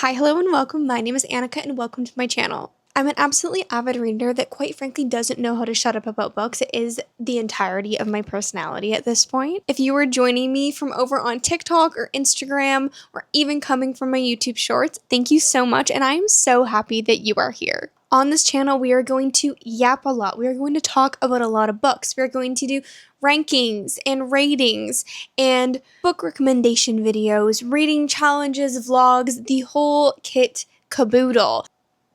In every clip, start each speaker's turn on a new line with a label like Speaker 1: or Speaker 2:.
Speaker 1: Hi, hello, and welcome. My name is Anika, and welcome to my channel. I'm an absolutely avid reader that quite frankly doesn't know how to shut up about books. It is the entirety of my personality at this point. If you are joining me from over on TikTok or Instagram, or even coming from my YouTube shorts, thank you so much, and I am so happy that you are here. On this channel, we are going to yap a lot. We are going to talk about a lot of books. We are going to do rankings and ratings and book recommendation videos, reading challenges, vlogs, the whole kit caboodle.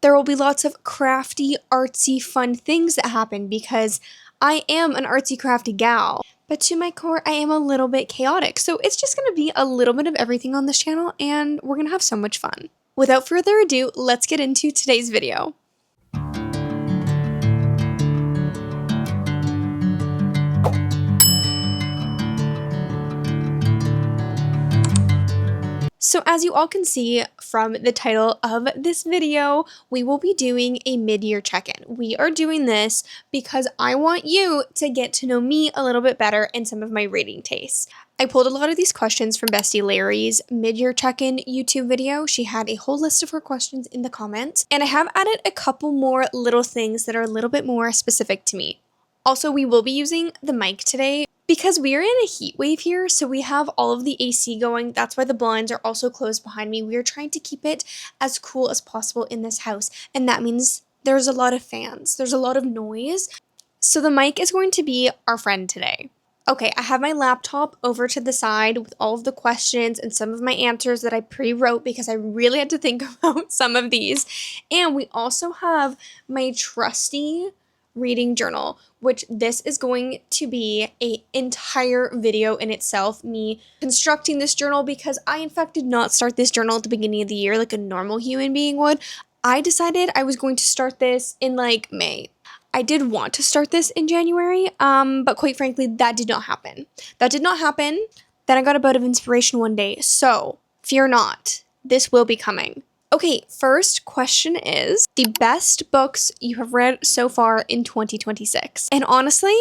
Speaker 1: There will be lots of crafty, artsy, fun things that happen because I am an artsy, crafty gal. But to my core, I am a little bit chaotic. So it's just going to be a little bit of everything on this channel, and we're going to have so much fun. Without further ado, let's get into today's video. So as you all can see from the title of this video, we will be doing a mid-year check-in. We are doing this because I want you to get to know me a little bit better and some of my reading tastes. I pulled a lot of these questions from Bestie Larry's mid-year check-in YouTube video. She had a whole list of her questions in the comments, and I have added a couple more little things that are a little bit more specific to me. Also, we will be using the mic today because we are in a heat wave here, so we have all of the AC going. That's why the blinds are also closed behind me. We are trying to keep it as cool as possible in this house, and that means there's a lot of fans. There's a lot of noise, so the mic is going to be our friend today. Okay, I have my laptop over to the side with all of the questions and some of my answers that I pre-wrote because I really had to think about some of these. And we also have my trusty reading journal, which this is going to be an entire video in itself, me constructing this journal, because I in fact did not start this journal at the beginning of the year like a normal human being would. I decided I was going to start this in like May. I did want to start this in January, but quite frankly, that did not happen. Then I got a bit of inspiration one day, so fear not, this will be coming. Okay, first question is the best books you have read so far in 2026. And honestly,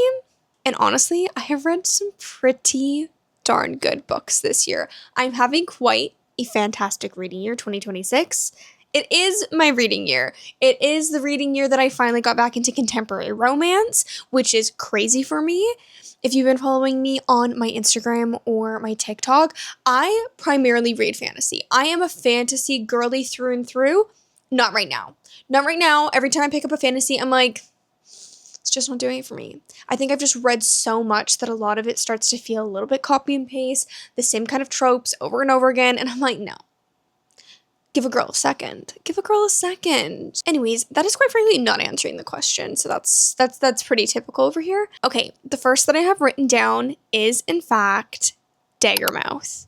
Speaker 1: I have read some pretty darn good books this year. I'm having quite a fantastic reading year, 2026. It is my reading year. It is the reading year that I finally got back into contemporary romance, which is crazy for me. If you've been following me on my Instagram or my TikTok, I primarily read fantasy. I am a fantasy girly through and through. Not right now. Not right now. Every time I pick up a fantasy, I'm like, it's just not doing it for me. I think I've just read so much that a lot of it starts to feel a little bit copy and paste, the same kind of tropes over and over again, and I'm like, no. Give a girl a second. Give a girl a second. Anyways, that is quite frankly not answering the question, so that's pretty typical over here. Okay, the first that I have written down is, in fact, Daggermouth.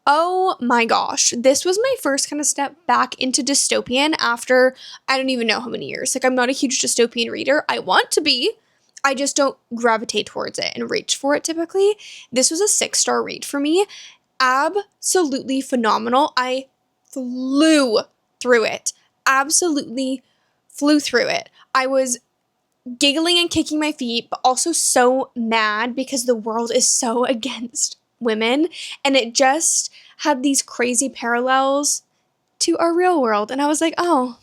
Speaker 1: Oh my gosh, this was my first kind of step back into dystopian after I don't even know how many years. Like, I'm not a huge dystopian reader. I want to be. I just don't gravitate towards it and reach for it typically. This was a 6-star read for me. Absolutely phenomenal. I flew through it. Absolutely flew through it. I was giggling and kicking my feet, but also so mad because the world is so against women, and it just had these crazy parallels to our real world, and I was like, oh,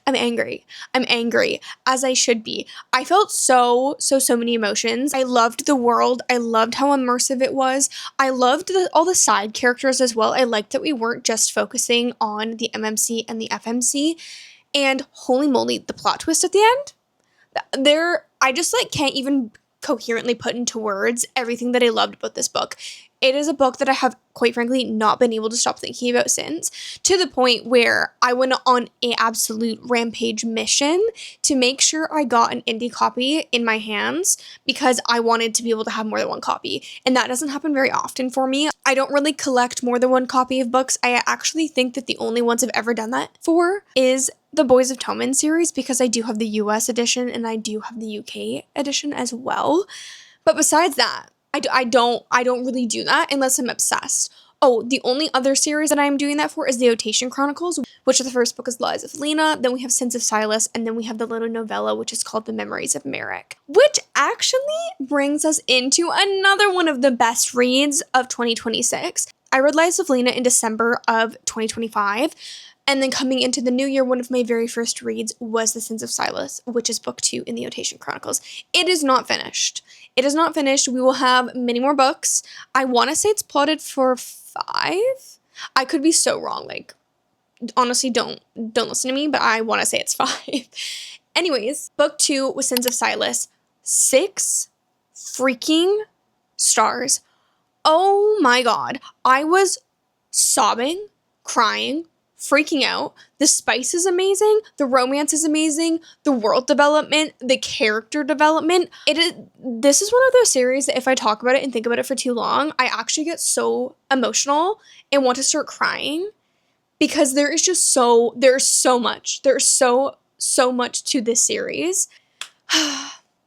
Speaker 1: I'm angry. I'm angry, as I should be. I felt so many emotions. I loved the world. I loved how immersive it was. I loved all the side characters as well. I liked that we weren't just focusing on the MMC and the FMC. And holy moly, the plot twist at the end. I just like can't even coherently put into words everything that I loved about this book. It is a book that I have, quite frankly, not been able to stop thinking about since, to the point where I went on an absolute rampage mission to make sure I got an indie copy in my hands because I wanted to be able to have more than one copy. And that doesn't happen very often for me. I don't really collect more than one copy of books. I actually think that the only ones I've ever done that for is the Boys of Tommen series, because I do have the US edition and I do have the UK edition as well. But besides that, I don't really do that unless I'm obsessed. Oh, the only other series that I'm doing that for is the Otation Chronicles, which the first book is Lies of Lena, then we have Sins of Silas, and then we have the little novella, which is called The Memories of Merrick, which actually brings us into another one of the best reads of 2026. I read Lies of Lena in December of 2025. And then coming into the new year, one of my very first reads was The Sins of Silas, which is book 2 in the Otation Chronicles. It is not finished. It is not finished. We will have many more books. I want to say it's plotted for 5. I could be so wrong. Like, honestly, don't listen to me, but I want to say it's 5. Anyways, book 2 was Sins of Silas. 6 freaking stars. Oh my god. I was sobbing, crying, freaking out. The spice is amazing. The romance is amazing. The world development, the character development. This is one of those series that if I talk about it and think about it for too long, I actually get so emotional and want to start crying because there's so much. There's so much to this series.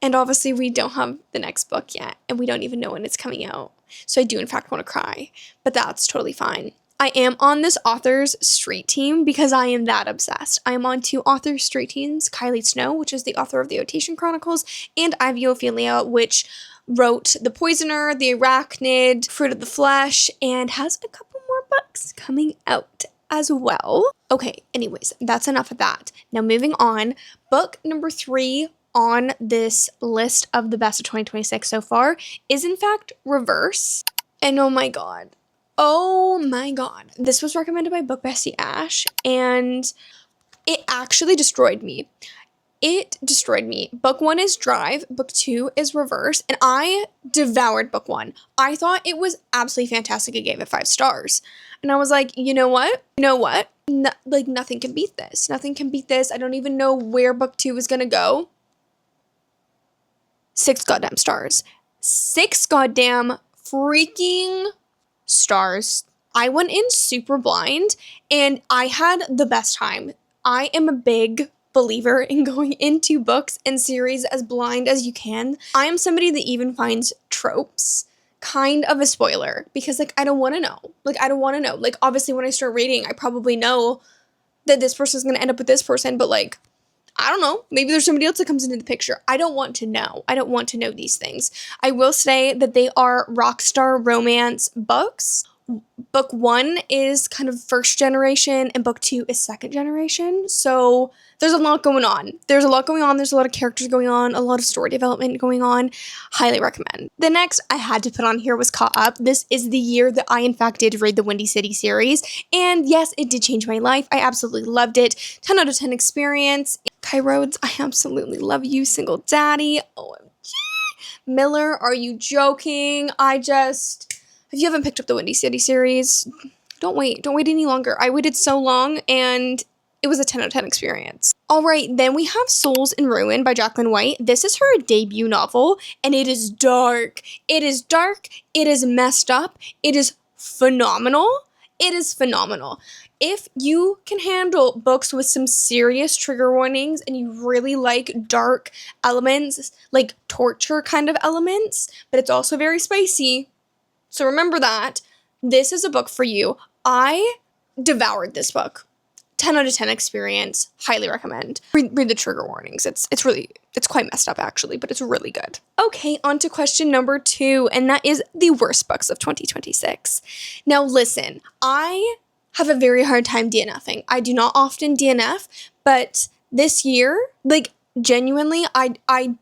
Speaker 1: And obviously we don't have the next book yet, and we don't even know when it's coming out. So I do in fact want to cry, but that's totally fine. I am on this author's street team because I am that obsessed. I am on 2 author street teams, Kylie Snow, which is the author of the Otation Chronicles, and Ivy Ophelia, which wrote The Poisoner, The Arachnid, Fruit of the Flesh, and has a couple more books coming out as well. Okay, anyways, that's enough of that. Now moving on, book number 3 on this list of the best of 2026 so far is in fact Reverse. And oh my god, this was recommended by Book Bestie Ash, and it actually destroyed me. It destroyed me. Book 1 is Drive, book 2 is Reverse, and I devoured book 1. I thought it was absolutely fantastic. I gave it 5 stars. And I was like, you know what? Like, nothing can beat this. Nothing can beat this. I don't even know where book 2 is gonna go. 6 goddamn stars. 6 goddamn freaking stars. I went in super blind and I had the best time. I am a big believer in going into books and series as blind as you can. I am somebody that even finds tropes kind of a spoiler because, like, I don't want to know. Like, obviously when I start reading, I probably know that this person's going to end up with this person, but like, I don't know. Maybe there's somebody else that comes into the picture. I don't want to know. I don't want to know these things. I will say that they are rockstar romance books. Book 1 is kind of first generation and book 2 is second generation. So there's a lot going on. There's a lot of characters going on, a lot of story development going on. Highly recommend. The next I had to put on here was Caught Up. This is the year that I in fact did read the Windy City series. And yes, it did change my life. I absolutely loved it. 10 out of 10 experience. Kai Rhodes, I absolutely love you, single daddy. OMG. Miller, are you joking? If you haven't picked up the Windy City series, don't wait any longer. I waited so long and it was a 10 out of 10 experience. All right, then we have Souls in Ruin by Jacqueline White. This is her debut novel and it is dark. It is dark. It is messed up. It is phenomenal. It is phenomenal. If you can handle books with some serious trigger warnings and you really like dark elements, like torture kind of elements, but it's also very spicy, so remember that, this is a book for you. I devoured this book. 10 out of 10 experience. Highly recommend. Read the trigger warnings. It's quite messed up actually, but it's really good. Okay, on to question number 2, and that is the worst books of 2026. Now listen, I have a very hard time DNFing. I do not often DNF, but this year, like, genuinely, I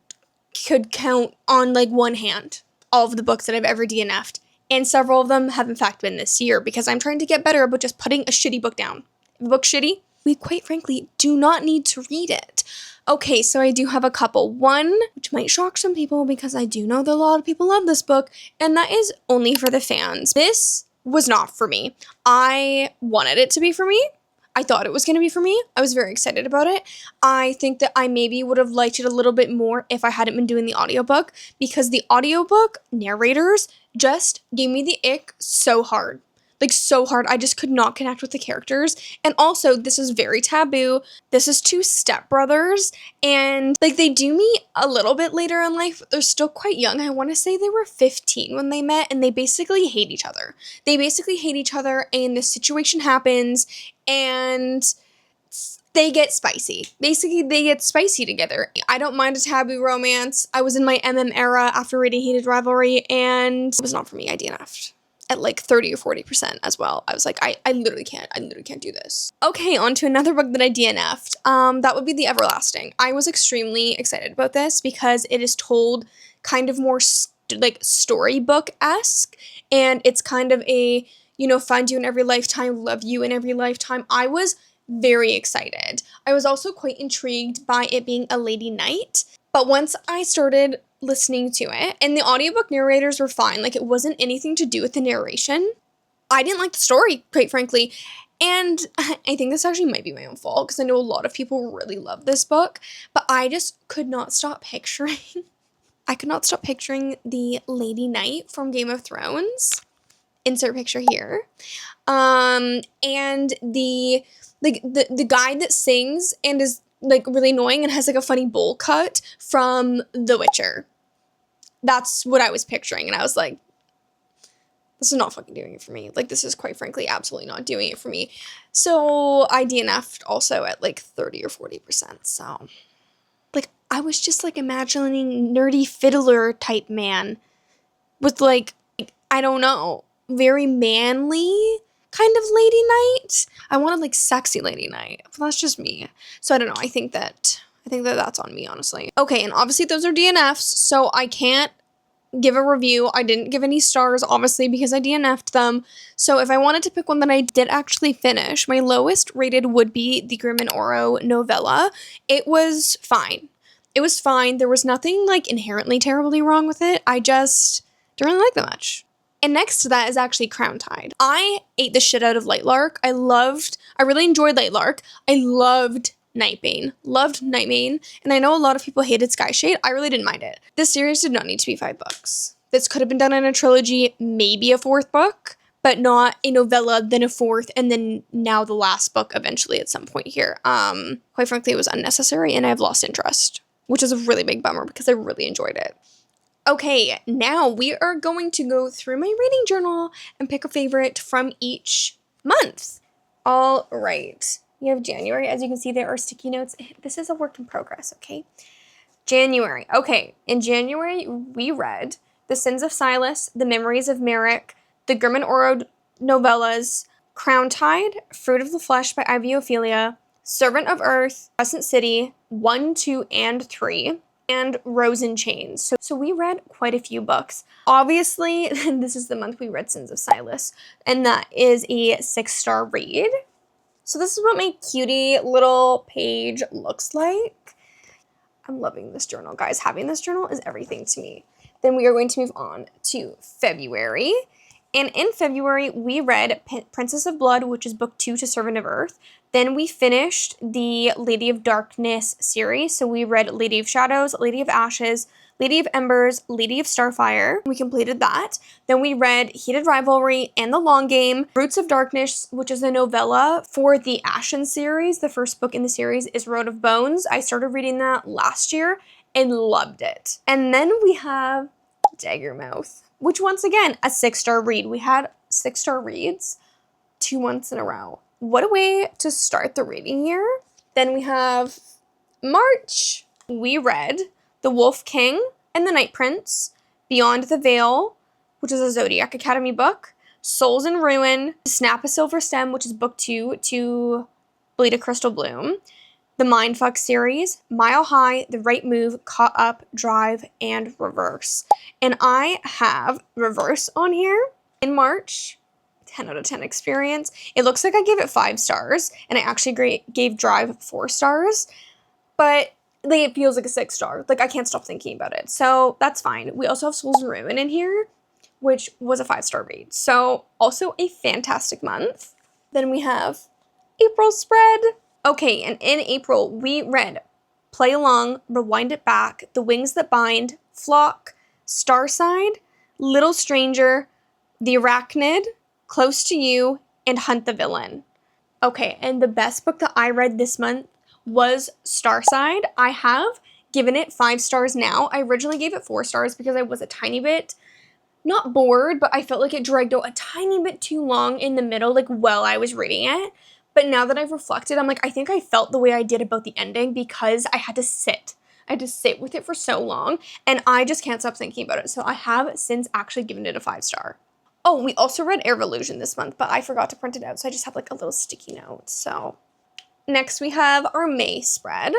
Speaker 1: could count on like one hand all of the books that I've ever DNF'd. And several of them have in fact been this year because I'm trying to get better about just putting a shitty book down. If a book's shitty, we quite frankly do not need to read it. Okay, so I do have a couple. One, which might shock some people because I do know that a lot of people love this book, and that is Only for the Fans. This was not for me. I wanted it to be for me. I thought it was going to be for me. I was very excited about it. I think that I maybe would have liked it a little bit more if I hadn't been doing the audiobook, because the audiobook narrators just gave me the ick so hard. Like, so hard. I just could not connect with the characters. And also, this is very taboo. This is 2 stepbrothers. And, like, they do meet a little bit later in life, but they're still quite young. I want to say they were 15 when they met, and they basically hate each other. And this situation happens, and they get spicy. Basically, they get spicy together. I don't mind a taboo romance. I was in my MM era after reading Hated Rivalry, and it was not for me. I DNF'd. at like 30 or 40% as well. I was like, I literally can't do this. Okay, on to another book that I DNF'd. That would be The Everlasting. I was extremely excited about this because it is told kind of more like storybook-esque, and it's kind of a, find you in every lifetime, love you in every lifetime. I was very excited. I was also quite intrigued by it being a lady knight, but once I started listening to it, and the audiobook narrators were fine, like it wasn't anything to do with the narration, I didn't like the story, quite frankly. And I think this actually might be my own fault because I know a lot of people really love this book, but I just could not stop picturing the lady knight from Game of Thrones. Insert picture here. And the guy that sings and is like really annoying and has like a funny bowl cut from The Witcher. That's what I was picturing, and I was like, this is not fucking doing it for me. Like, this is quite frankly absolutely not doing it for me. So I DNF'd also at like 30 or 40%. So like, I was just like imagining nerdy fiddler type man with like, I don't know, very manly kind of lady knight. I wanted like sexy lady knight, but that's just me. So I don't know. I think that that's on me, honestly. Okay, and obviously those are DNFs, so I can't give a review. I didn't give any stars, obviously, because I DNF'd them. So if I wanted to pick one that I did actually finish, my lowest rated would be the Grimm and Oro novella. It was fine. It was fine. There was nothing like inherently terribly wrong with it. I just didn't really like that much. And next to that is actually Crown Tide. I ate the shit out of Lightlark. I really enjoyed Lightlark. I loved Nightbane. Loved Nightbane. And I know a lot of people hated Skyshade. I really didn't mind it. This series did not need to be 5 books. This could have been done in a trilogy, maybe a 4th book, but not a novella, then a 4th, and then now the last book eventually at some point here. Quite frankly, it was unnecessary and I've lost interest, which is a really big bummer because I really enjoyed it. Okay, now we are going to go through my reading journal and pick a favorite from each month. All right. We have January. As you can see, there are sticky notes. This is a work in progress, okay? January. Okay, in January, we read The Sins of Silas, The Memories of Merrick, the Grimm and Oro novellas, Crown Tide, Fruit of the Flesh by Ivy Ophelia, Servant of Earth, Crescent City, 1, 2, and 3, and Rose in Chains. So we read quite a few books. Obviously, this is the month we read Sins of Silas, and that is a 6-star read. So this is what my cutie little page looks like. I'm loving this journal, guys. Having this journal is everything to me. Then we are going to move on to February. And in February, we read Princess of Blood, which is book 2 to Servant of Earth. Then we finished the Lady of Darkness series. So we read Lady of Shadows, Lady of Ashes, Lady of Embers, Lady of Starfire. We completed that. Then we read Heated Rivalry and The Long Game. Roots of Darkness, which is a novella for the Ashen series. The first book in the series is Road of Bones. I started reading that last year and loved it. And then we have Daggermouth, which once again, a 6-star read. We had 6-star reads 2 months in a row. What a way to start the reading year. Then we have March. We read The Wolf King and the Night Prince, Beyond the Veil, which is a Zodiac Academy book, Souls in Ruin, Snap a Silver Stem, which is book 2 to Bleed a Crystal Bloom, the Mindfuck series, Mile High, The Right Move, Caught Up, Drive, and Reverse. And I have Reverse on here in March. 10 out of 10 experience. It looks like I gave it 5 stars, and I actually gave Drive 4 stars, but like, it feels like a 6-star. Like, I can't stop thinking about it. So that's fine. We also have Souls in Ruin in here, which was a 5-star read. So also a fantastic month. Then we have April spread. Okay, and in April, we read Play Along, Rewind It Back, The Wings That Bind, Flock, Starside, Little Stranger, The Arachnid, Close to You, and Hunt the Villain. Okay, and the best book that I read this month was Starside. I have given it 5 stars now. I originally gave it 4 stars because I was a tiny bit, not bored, but I felt like it dragged out a tiny bit too long in the middle, like while I was reading it. But now that I've reflected, I'm like, I think I felt the way I did about the ending because I had to sit. I had to sit with it for so long, and I just can't stop thinking about it. So I have since actually given it a 5-star. Oh, we also read Air Illusion this month, but I forgot to print it out, so I just have like a little sticky note. So next we have our May spread.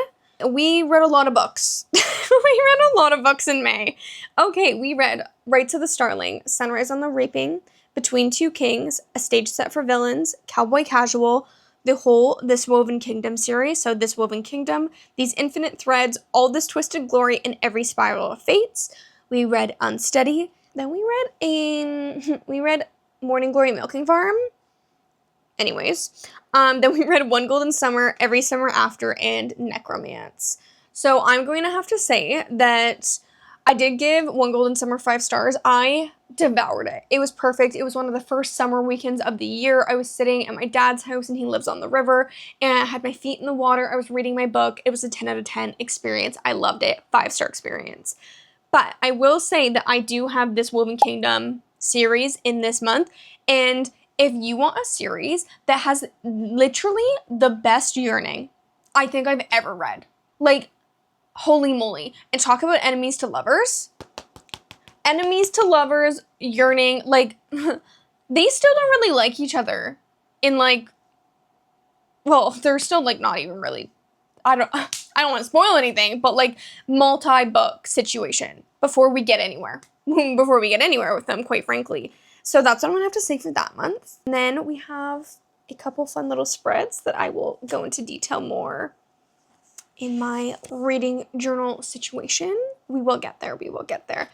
Speaker 1: We read a lot of books. We read a lot of books in May. Okay, we read Rights of the Starling, Sunrise on the Reaping, Between Two Kings, A Stage Set for Villains, Cowboy Casual, the whole This Woven Kingdom series, so This Woven Kingdom, These Infinite Threads, All This Twisted Glory, and Every Spiral of Fates. We read Unsteady. Then we read Morning Glory Milking Farm. Anyways, then we read One Golden Summer, Every Summer After, and Necromance. So I'm going to have to say that I did give One Golden Summer 5 stars. I devoured it. It was perfect. It was one of the first summer weekends of the year. I was sitting at my dad's house and he lives on the river, and I had my feet in the water. I was reading my book. It was a 10 out of 10 experience. I loved it. 5-star experience. But I will say that I do have this Woven Kingdom series in this month, and if you want a series that has literally the best yearning I think I've ever read, like, holy moly, and talk about enemies to lovers. Enemies to lovers, yearning, like, they still don't really like each other in, like, well, they're still, like, not even really, I don't want to spoil anything, but, like, multi-book situation before we get anywhere. Before we get anywhere with them, quite frankly. So that's what I'm going to have to say for that month. And then we have a couple fun little spreads that I will go into detail more in my reading journal situation. We will get there. We will get there.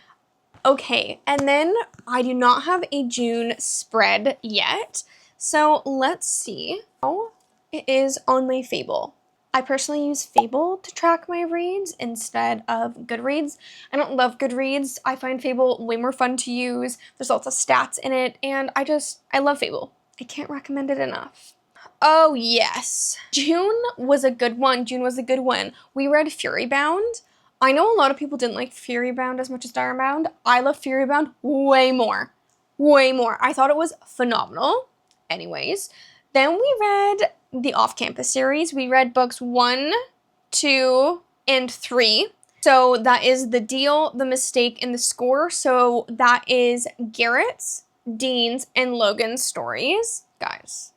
Speaker 1: Okay, and then I do not have a June spread yet. So let's see. Oh, it is on my Fable. I personally use Fable to track my reads instead of Goodreads. I don't love Goodreads. I find Fable way more fun to use. There's lots of stats in it, and I love Fable. I can't recommend it enough. Oh yes, June was a good one. June was a good one. We read Furybound. I know a lot of people didn't like Furybound as much as Diarbound. I love Furybound way more. Way more. I thought it was phenomenal. Anyways, then we read the Off-Campus series. We read books 1, 2, and 3. So that is The Deal, The Mistake, and The Score. So that is Garrett's, Dean's, and Logan's stories. Guys,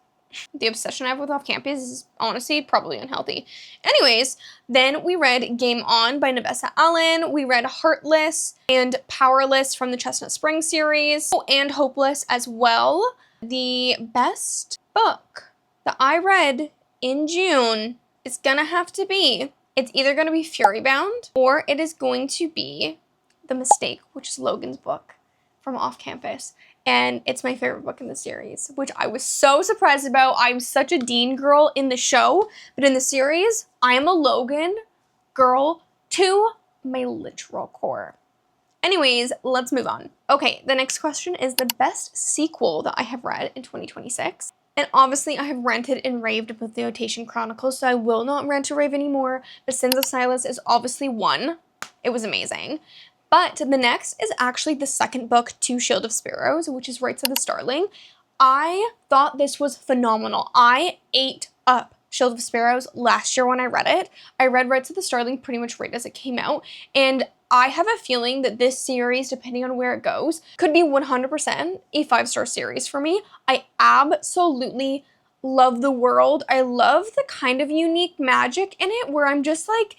Speaker 1: the obsession I have with Off-Campus is honestly probably unhealthy. Anyways, then we read Game On by Navessa Allen. We read Heartless and Powerless from the Chestnut Spring series. Oh, and Hopeless as well. The best book that I read in June is gonna have to be, it's either gonna be Furybound or it is going to be The Mistake, which is Logan's book from Off-Campus. And it's my favorite book in the series, which I was so surprised about. I'm such a Dean girl in the show, but in the series, I am a Logan girl to my literal core. Anyways, let's move on. Okay, the next question is the best sequel that I have read in 2026. And obviously I have ranted and raved about the Otation Chronicles, so I will not rant or rave anymore, but Sins of Silas is obviously one. It was amazing. But the next is actually the second book to Shield of Sparrows, which is Rights of the Starling. I thought this was phenomenal. I ate up Shield of Sparrows last year when I read it. I read Rights of the Starling pretty much right as it came out, and I have a feeling that this series, depending on where it goes, could be 100% a 5-star series for me. I absolutely love the world. I love the kind of unique magic in it where I'm just like,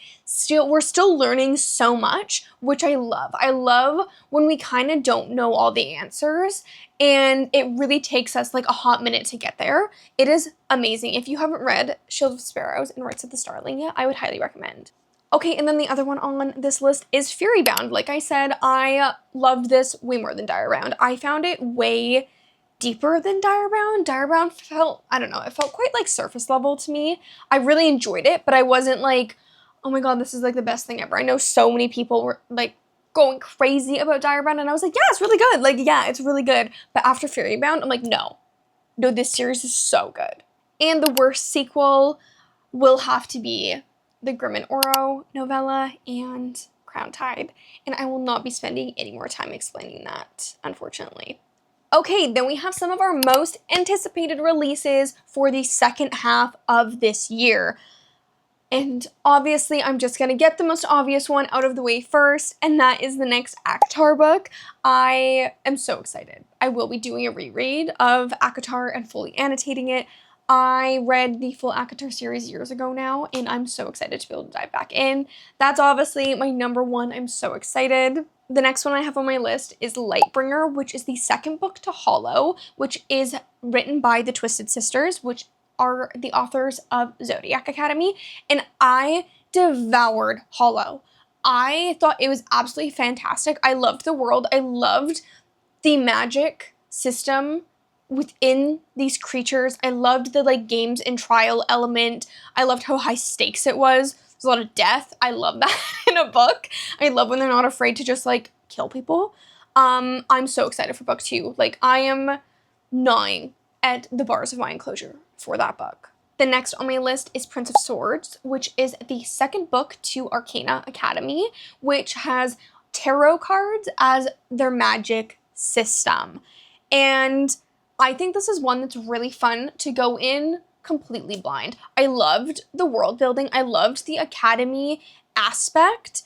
Speaker 1: we're still learning so much, which I love. I love when we kind of don't know all the answers and it really takes us like a hot minute to get there. It is amazing. If you haven't read Shield of Sparrows and Rights of the Starling yet, I would highly recommend. Okay, and then the other one on this list is Furybound. Like I said, I loved this way more than Diarbound. I found it way deeper than Diarbound. Diarbound felt, I don't know, it felt quite like surface level to me. I really enjoyed it, but I wasn't like, oh my god, this is like the best thing ever. I know so many people were like going crazy about Diarbound, and I was like, yeah, it's really good. Like, yeah, it's really good. But after Furybound, I'm like, no, this series is so good. And the worst sequel will have to be the Grim and Oro novella and Crown Tide, and I will not be spending any more time explaining that, unfortunately. Okay, then we have some of our most anticipated releases for the second half of this year. And obviously, I'm just gonna get the most obvious one out of the way first, and that is the next ACOTAR book. I am so excited. I will be doing a reread of ACOTAR and fully annotating it. I read the full ACOTAR series years ago now, and I'm so excited to be able to dive back in. That's obviously my number one. I'm so excited. The next one I have on my list is Lightbringer, which is the second book to Hollow, which is written by the Twisted Sisters, which are the authors of Zodiac Academy, and I devoured Hollow. I thought it was absolutely fantastic. I loved the world. I loved the magic system within these creatures. I loved the games and trial element. I loved how high stakes it was. There's a lot of death. I love that in a book. I love when they're not afraid to just kill people. I'm so excited for book 2. I am gnawing at the bars of my enclosure for that book. The next on my list is Prince of Swords, which is the second book to Arcana Academy, which has tarot cards as their magic system. And I think this is one that's really fun to go in completely blind. I loved the world building. I loved the academy aspect,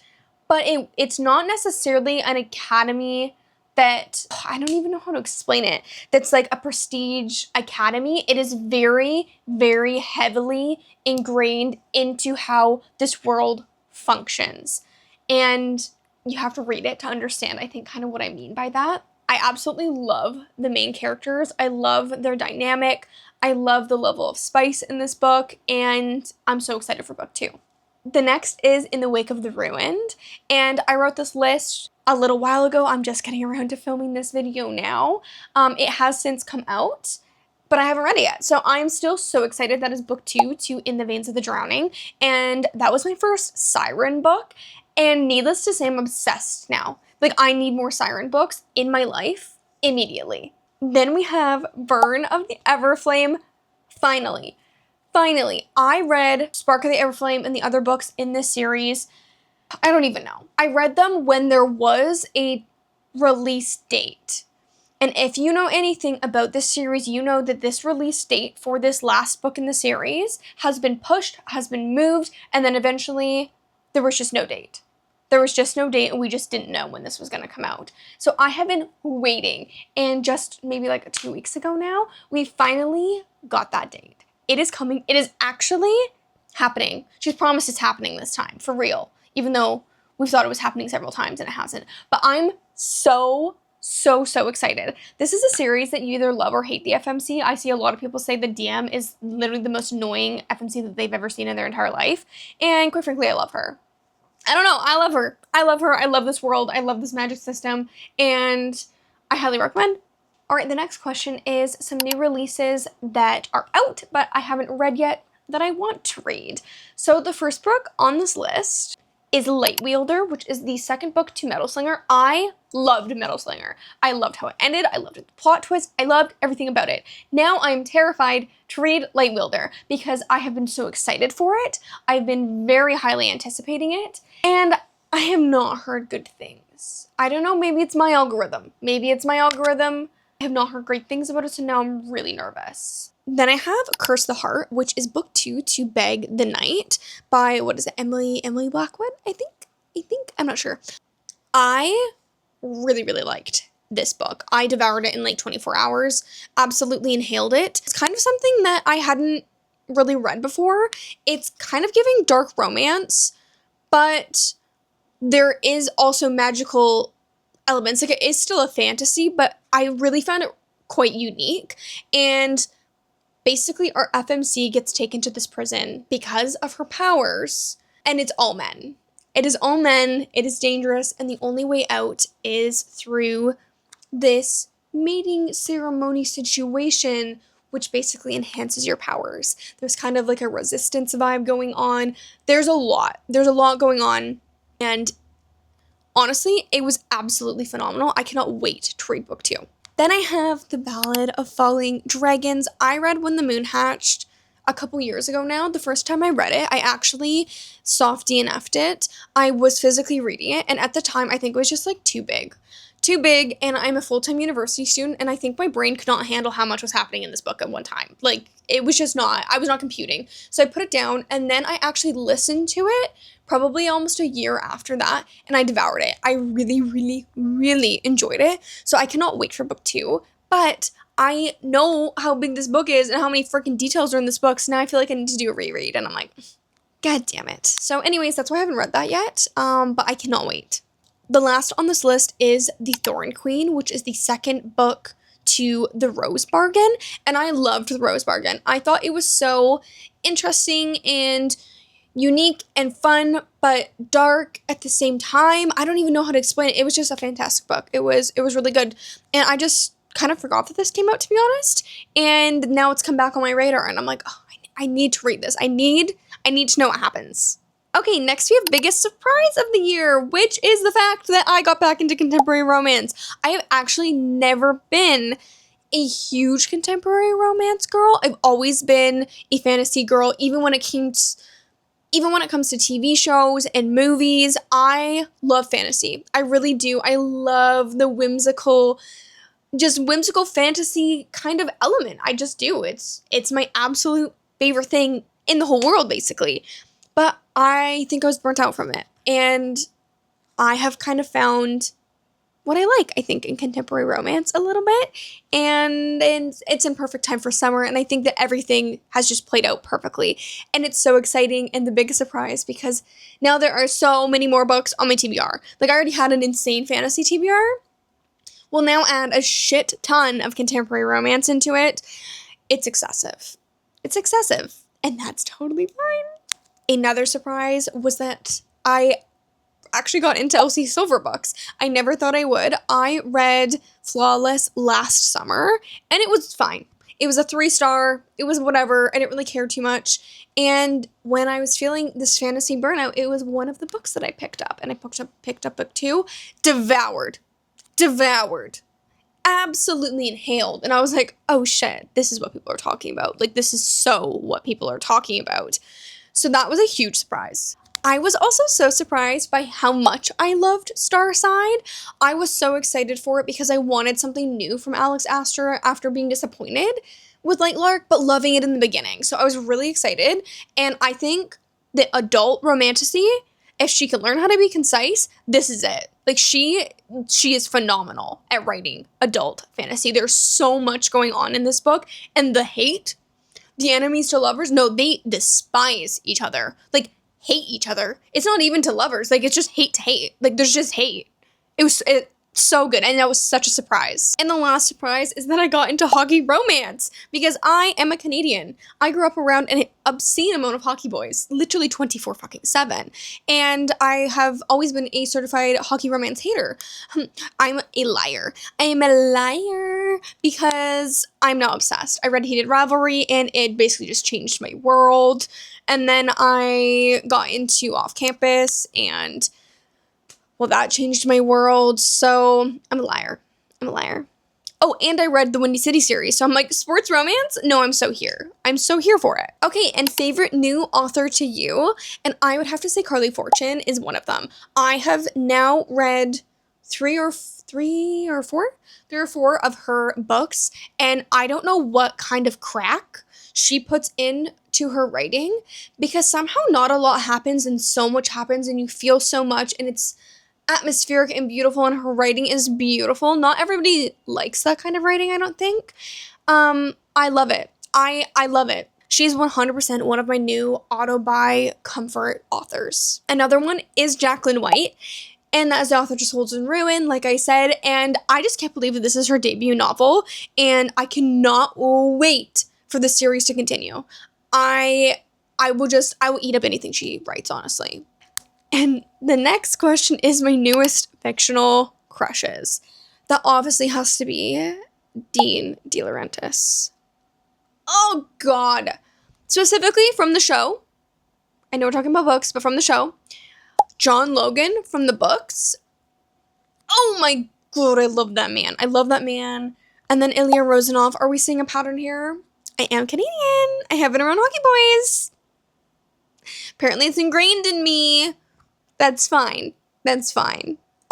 Speaker 1: but it's not necessarily an academy that, I don't even know how to explain it, that's a prestige academy. It is very, very heavily ingrained into how this world functions. And you have to read it to understand, I think, kind of what I mean by that. I absolutely love the main characters. I love their dynamic. I love the level of spice in this book, and I'm so excited for book 2. The next is In the Wake of the Ruined, and I wrote this list a little while ago. I'm just getting around to filming this video now. It has since come out, but I haven't read it yet. So I'm still so excited. That is book 2 to In the Veins of the Drowning, and that was my first Siren book, and needless to say, I'm obsessed now. I need more Siren books in my life immediately. Then we have Burn of the Everflame. Finally, I read Spark of the Everflame and the other books in this series. I don't even know. I read them when there was a release date. And if you know anything about this series, you know that this release date for this last book in the series has been pushed, has been moved, and then eventually there was just no date. There was just no date, and we just didn't know when this was going to come out. So I have been waiting, and just maybe 2 weeks ago now, we finally got that date. It is coming. It is actually happening. She's promised it's happening this time, for real, even though we've thought it was happening several times and it hasn't. But I'm so excited. This is a series that you either love or hate the FMC. I see a lot of people say the DM is literally the most annoying FMC that they've ever seen in their entire life, and quite frankly, I love her. I don't know. I love her. I love this world. I love this magic system, and I highly recommend. All right, the next question is some new releases that are out, but I haven't read yet that I want to read. So the first book on this list is Lightwielder, which is the second book to Metal Slinger. I loved Metal Slinger. I loved how it ended. I loved the plot twist. I loved everything about it. Now I'm terrified to read Lightwielder because I have been so excited for it. I've been very highly anticipating it, and I have not heard good things. I don't know, maybe it's my algorithm. I have not heard great things about it, so now I'm really nervous. Then I have Curse the Heart, which is book 2 to Beg the Night by, Emily Blackwood, I think, I'm not sure. I really liked this book. I devoured it in 24 hours, absolutely inhaled it. It's kind of something that I hadn't really read before. It's kind of giving dark romance, but there is also magical elements. It is still a fantasy, but I really found it quite unique. And basically, our FMC gets taken to this prison because of her powers, and it's all men. It is all men, it is dangerous, and the only way out is through this mating ceremony situation, which basically enhances your powers. There's kind of a resistance vibe going on. There's a lot going on, and honestly, it was absolutely phenomenal. I cannot wait to read book 2. Then I have The Ballad of Falling Dragons. I read When the Moon Hatched a couple years ago now. The first time I read it, I actually soft DNF'd it. I was physically reading it, and at the time, I think it was just too big. too big, and I'm a full-time university student, and I think my brain could not handle how much was happening in this book at one time. Like, it was just not, I was not computing. So I put it down, and then I actually listened to it probably almost a year after that, and I devoured it. I really, really, really enjoyed it. So I cannot wait for book 2, but I know how big this book is and how many freaking details are in this book, so now I feel like I need to do a reread, and I'm like, God damn it. So anyways, that's why I haven't read that yet, but I cannot wait. The last on this list is The Thorn Queen, which is the second book to The Rose Bargain, and I loved The Rose Bargain. I thought it was so interesting and unique and fun, but dark at the same time. I don't even know how to explain it. It was just a fantastic book. It was really good, and I just kind of forgot that this came out, to be honest, and now it's come back on my radar, and I'm like, oh, I need to read this. I need to know what happens. Okay, next we have biggest surprise of the year, which is the fact that I got back into contemporary romance. I have actually never been a huge contemporary romance girl. I've always been a fantasy girl, even when it comes to TV shows and movies. I love fantasy. I really do. I love the whimsical fantasy kind of element. I just do. It's my absolute favorite thing in the whole world, basically. But I think I was burnt out from it, and I have kind of found what I like, I think, in contemporary romance a little bit, and it's in perfect time for summer, and I think that everything has just played out perfectly, and it's so exciting, and the biggest surprise, because now there are so many more books on my TBR. Like, I already had an insane fantasy TBR. We'll now add a shit ton of contemporary romance into it. It's excessive. It's excessive, and that's totally fine. Another surprise was that I actually got into Elsie Silver books. I never thought I would. I read Flawless last summer, and it was fine. It was a 3-star. It was whatever. I didn't really care too much. And when I was feeling this fantasy burnout, it was one of the books that I picked up. And I picked up book 2. Devoured. Absolutely inhaled. And I was like, oh shit, this is what people are talking about. Like, this is so what people are talking about. So that was a huge surprise. I was also so surprised by how much I loved Starside. I was so excited for it because I wanted something new from Alex Astor after being disappointed with Light Lark, but loving it in the beginning. So I was really excited, and I think that adult romantasy, if she can learn how to be concise, this is it. Like, she is phenomenal at writing adult fantasy. There's so much going on in this book, and the enemies to lovers, no, they despise each other. Like, hate each other. It's not even to lovers. Like, it's just hate to hate. Like, there's just hate. It's so good, and that was such a surprise. And the last surprise is that I got into hockey romance, because I am a Canadian. I grew up around an obscene amount of hockey boys, literally 24/7. And I have always been a certified hockey romance hater. I'm a liar. I am a liar because I'm not obsessed. I read Heated Ravelry, and it basically just changed my world. And then I got into Off Campus, and well, that changed my world, so I'm a liar. Oh, and I read the Windy City series, so I'm like, sports romance? No, I'm so here. I'm so here for it. Okay, and favorite new author to you? And I would have to say Carly Fortune is one of them. I have now read three or four of her books, and I don't know what kind of crack she puts in to her writing, because somehow not a lot happens and so much happens and you feel so much, and it's atmospheric and beautiful, and her writing is beautiful. Not everybody likes that kind of writing, I don't think. I love it. I love it. She's 100% one of my new auto-buy comfort authors. Another one is Jacqueline White, and that is the author to Souls in Ruin, like I said, and I just can't believe that this is her debut novel, and I cannot wait for the series to continue. I will eat up anything she writes, honestly. And the next question is my newest fictional crushes. That obviously has to be Dean De Laurentiis. Oh, God. Specifically from the show. I know we're talking about books, but from the show. John Logan from the books. Oh, my God. I love that man. And then Ilya Rozanov. Are we seeing a pattern here? I am Canadian. I have been around hockey boys. Apparently it's ingrained in me. That's fine.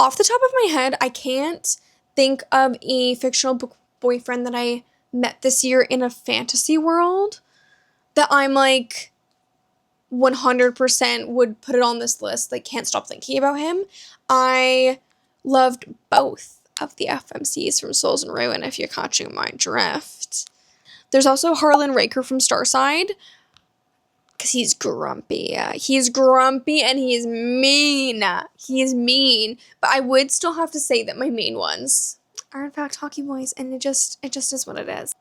Speaker 1: Off the top of my head, I can't think of a fictional boyfriend that I met this year in a fantasy world that I'm like 100% would put it on this list. Like, can't stop thinking about him. I loved both of the FMCs from Souls and Ruin, if you're catching my drift. There's also Harlan Raker from Starside, because he's grumpy. He's grumpy and he's mean. He is mean. But I would still have to say that my main ones are in fact hockey boys, and it just is what it is.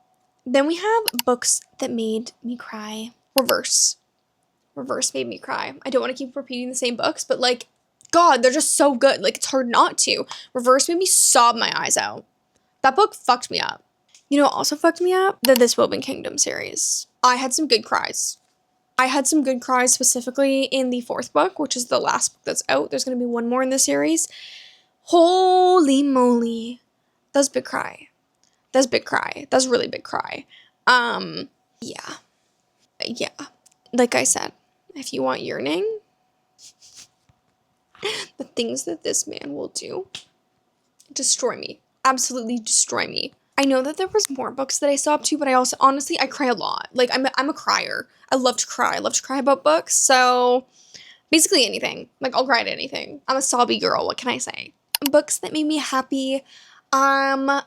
Speaker 1: Then we have books that made me cry. Reverse made me cry. I don't want to keep repeating the same books, but like, God, they're just so good. Like, it's hard not to. Reverse made me sob my eyes out. That book fucked me up. You know what also fucked me up? The This Woven Kingdom series. I had some good cries. I had some good cries specifically in the 4th book, which is the last book that's out. There's going to be one more in the series. Holy moly. That's big cry. That's big cry. That's really big cry. Yeah. Like I said, if you want yearning, the things that this man will do, destroy me. Absolutely destroy me. I know that there was more books that I saw up to, but I also, honestly, I cry a lot. Like, I'm a crier. I love to cry. I love to cry about books, so basically anything. Like, I'll cry at anything. I'm a sobby girl, what can I say? Books that made me happy, a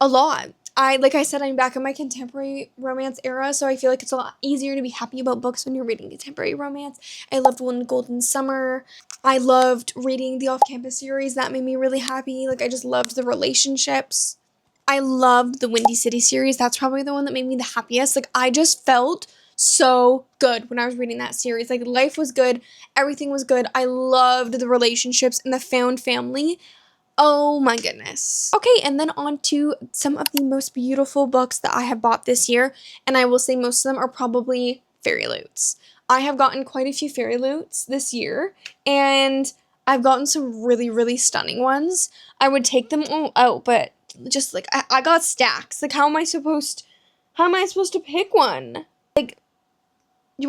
Speaker 1: lot. Like I said, I'm back in my contemporary romance era, so I feel like it's a lot easier to be happy about books when you're reading contemporary romance. I loved One Golden Summer. I loved reading the Off-Campus series. That made me really happy. Like, I just loved the relationships. I loved the Windy City series. That's probably the one that made me the happiest. Like, I just felt so good when I was reading that series. Like, life was good. Everything was good. I loved the relationships and the found family. Oh my goodness. Okay, and then on to some of the most beautiful books that I have bought this year, and I will say most of them are probably Fairy Loots. I have gotten quite a few Fairy Loots this year, and I've gotten some really, really stunning ones. I would take them all out, but just like, I got stacks. Like, how am I supposed to pick one? Like, you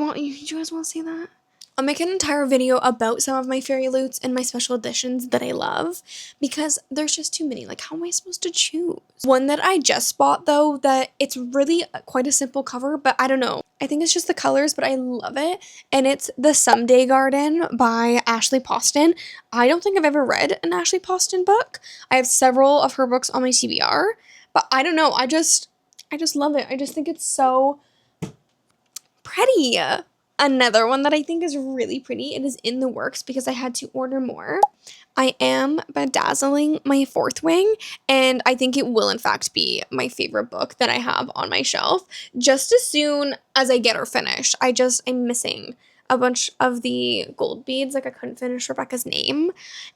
Speaker 1: guys want to see that? I'll make an entire video about some of my Fairy Loots and my special editions that I love, because there's just too many. Like, how am I supposed to choose? One that I just bought, though, that it's really quite a simple cover, but I don't know. I think it's just the colors, but I love it, and it's The Someday Garden by Ashley Poston. I don't think I've ever read an Ashley Poston book. I have several of her books on my TBR, but I don't know. I just love it. I just think it's so pretty. Another one that I think is really pretty, it is in the works because I had to order more. I am bedazzling my 4th wing, and I think it will in fact be my favorite book that I have on my shelf just as soon as I get her finished. I'm missing a bunch of the gold beads. Like, I couldn't finish Rebecca's name,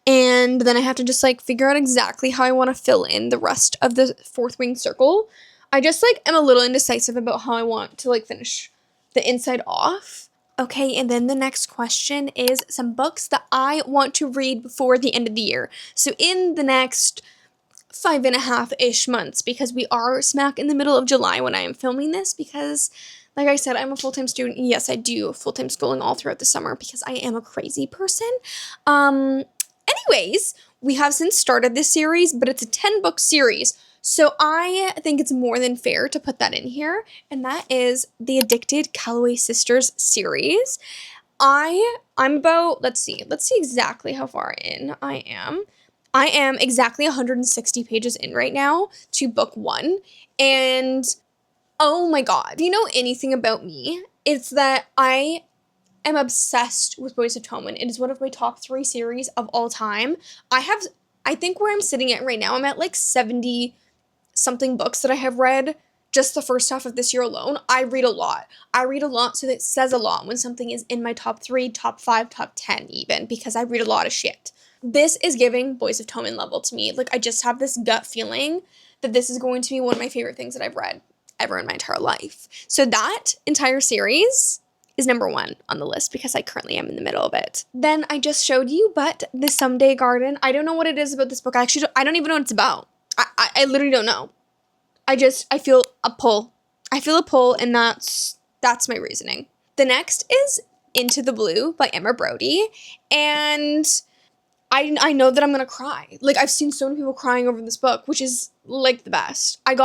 Speaker 1: and then I have to just like figure out exactly how I want to fill in the rest of the 4th wing circle. I just like am a little indecisive about how I want to like finish the inside off. Okay, and then the next question is some books that I want to read before the end of the year. So in the next 5.5-ish months, because we are smack in the middle of July when I am filming this, because like I said, I'm a full-time student. Yes, I do full-time schooling all throughout the summer because I am a crazy person. Anyways, we have since started this series, but it's a 10-book series. So I think it's more than fair to put that in here, and that is the Addicted Calloway Sisters series. I'm about, let's see exactly how far in I am. I am exactly 160 pages in right now to book 1, and oh my god, if you know anything about me, it's that I am obsessed with Boys of Tommen. It is one of my top 3 series of all time. I think where I'm sitting at right now, I'm at like 70 something books that I have read just the first half of this year alone. I read a lot, so that says a lot when something is in my top 3, top 5, top 10 even, because I read a lot of shit. This is giving Boys of Tommen level to me. Like, I just have this gut feeling that this is going to be one of my favorite things that I've read ever in my entire life. So that entire series is number 1 on the list because I currently am in the middle of it. Then I just showed you, but The Someday Garden. I don't know what it is about this book. I don't even know what it's about. I literally don't know. I feel a pull. I feel a pull, and that's my reasoning. The next is Into the Blue by Emma Brody, and I know that I'm gonna cry. Like, I've seen so many people crying over this book, which is, like, the best. I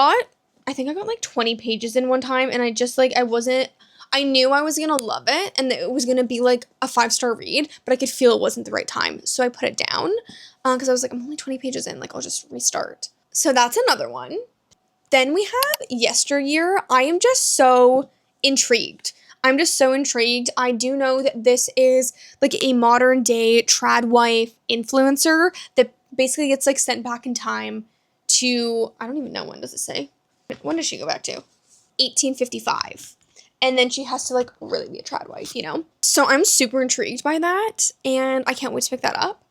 Speaker 1: think I got, like, 20 pages in one time, and I just, like, I knew I was gonna love it, and that it was gonna be, like, a 5-star read, but I could feel it wasn't the right time, so I put it down, because I was like, I'm only 20 pages in, like, I'll just restart. So that's another one. Then we have Yesteryear. I am just so intrigued. I do know that this is like a modern day trad wife influencer that basically gets like sent back in time to, I don't even know, when does it say? When does she go back to? 1855. And then she has to like really be a trad wife, you know? So I'm super intrigued by that, and I can't wait to pick that up.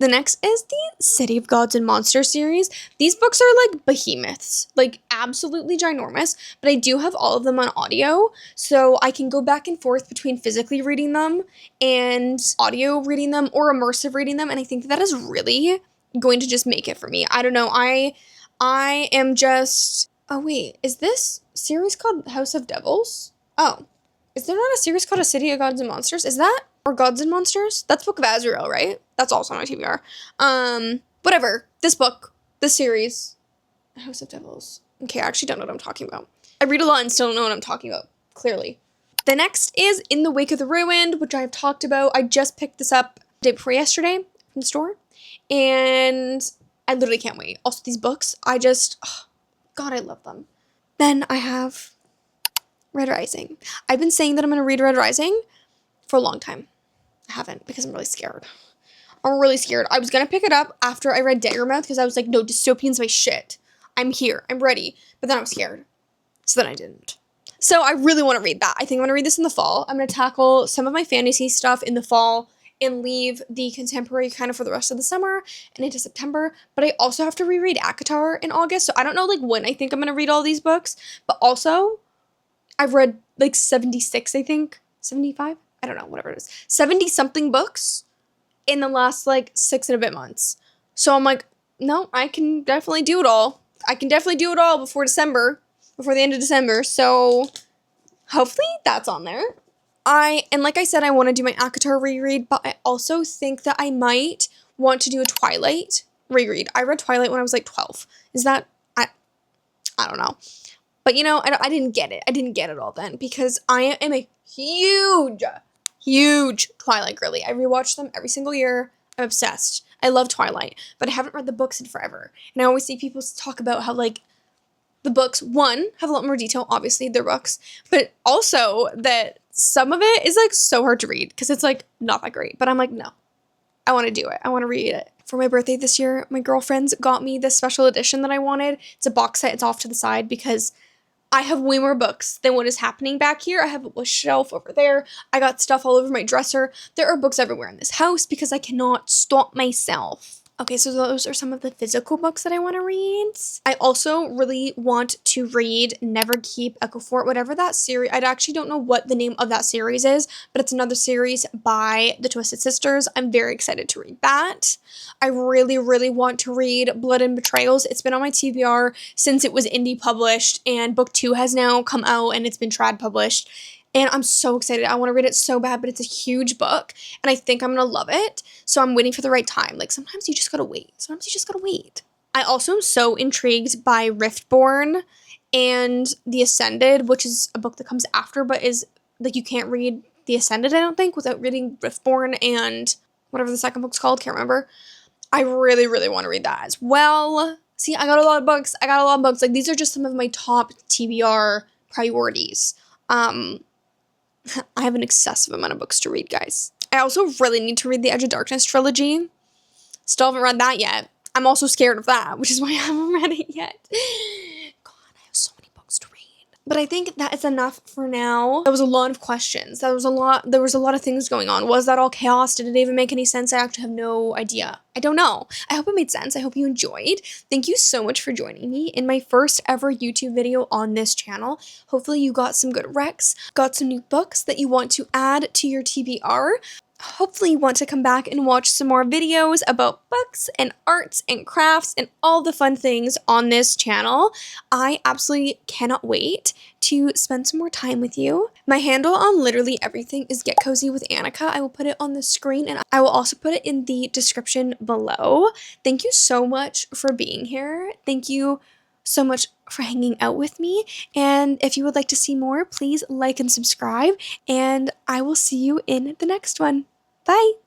Speaker 1: The next is the City of Gods and Monsters series. These books are like behemoths, like absolutely ginormous, but I do have all of them on audio, so I can go back and forth between physically reading them and audio reading them or immersive reading them, and I think that is really going to just make it for me. I don't know, I am just, oh wait, is this series called House of Devils? Oh, is there not a series called A City of Gods and Monsters? Is that, or Gods and Monsters? That's Book of Azrael, right? That's also on my TBR. Whatever. This book, this series, House of Devils. Okay, I actually don't know what I'm talking about. I read a lot and still don't know what I'm talking about, clearly. The next is In the Wake of the Ruined, which I have talked about. I just picked this up the day before yesterday from the store, and I literally can't wait. Also, these books, God, I love them. Then I have Red Rising. I've been saying that I'm going to read Red Rising for a long time. I haven't, because I'm really scared. I'm really scared. I was going to pick it up after I read Daggermouth, because I was like, no, dystopian's my shit. I'm here. I'm ready. But then I was scared. So then I didn't. So I really want to read that. I think I'm going to read this in the fall. I'm going to tackle some of my fantasy stuff in the fall and leave the contemporary kind of for the rest of the summer and into September. But I also have to reread ACOTAR in August. So I don't know like when I think I'm going to read all these books. But also, I've read like 76, I think. 75? I don't know, whatever it is. 70-something books in the last like 6 and a bit months. So I'm like, no, I can definitely do it all. I can definitely do it all before December, before the end of December. So hopefully that's on there. And like I said, I want to do my ACOTAR reread, but I also think that I might want to do a Twilight reread. I read Twilight when I was like 12. Is that, I don't know. But, you know, I didn't get it. I didn't get it all then because I am a huge Twilight girly. I rewatch them every single year. I'm obsessed. I love Twilight, but I haven't read the books in forever. And I always see people talk about how, like, the books, one, have a lot more detail. Obviously, they're books. But also that some of it is, like, so hard to read because it's, like, not that great. But I'm like, no. I want to do it. I want to read it. For my birthday this year, my girlfriends got me this special edition that I wanted. It's a box set. It's off to the side because I have way more books than what is happening back here. I have a shelf over there. I got stuff all over my dresser. There are books everywhere in this house because I cannot stop myself. Okay, so those are some of the physical books that I want to read. I also really want to read Never Keep Echo Fort, whatever that series, I actually don't know what the name of that series is, but it's another series by the Twisted Sisters. I'm very excited to read that. I really, really want to read Blood and Betrayals. It's been on my TBR since it was indie published, and book 2 has now come out and it's been trad published. And I'm so excited. I want to read it so bad, but it's a huge book, and I think I'm going to love it. So I'm waiting for the right time. Like, sometimes you just got to wait. I also am so intrigued by Riftborn and The Ascended, which is a book that comes after, but is, like, you can't read The Ascended, I don't think, without reading Riftborn and whatever the second book's called. Can't remember. I really, really want to read that as well. See, I got a lot of books. Like, these are just some of my top TBR priorities. I have an excessive amount of books to read, guys. I also really need to read the Edge of Darkness trilogy. Still haven't read that yet. I'm also scared of that, which is why I haven't read it yet. God, I have so many books to read. But I think that is enough for now. There was a lot of questions. There was a lot of things going on. Was that all chaos? Did it even make any sense? I actually have no idea. I don't know. I hope it made sense. I hope you enjoyed. Thank you so much for joining me in my first ever YouTube video on this channel. Hopefully you got some good recs, got some new books that you want to add to your TBR. Hopefully you want to come back and watch some more videos about books and arts and crafts and all the fun things on this channel. I absolutely cannot wait to spend some more time with you. My handle on literally everything is Get Cozy with Anika. I will put it on the screen and I will also put it in the description below. Thank you so much for being here. Thank you so much for hanging out with me. And if you would like to see more, please like and subscribe. And I will see you in the next one. Bye!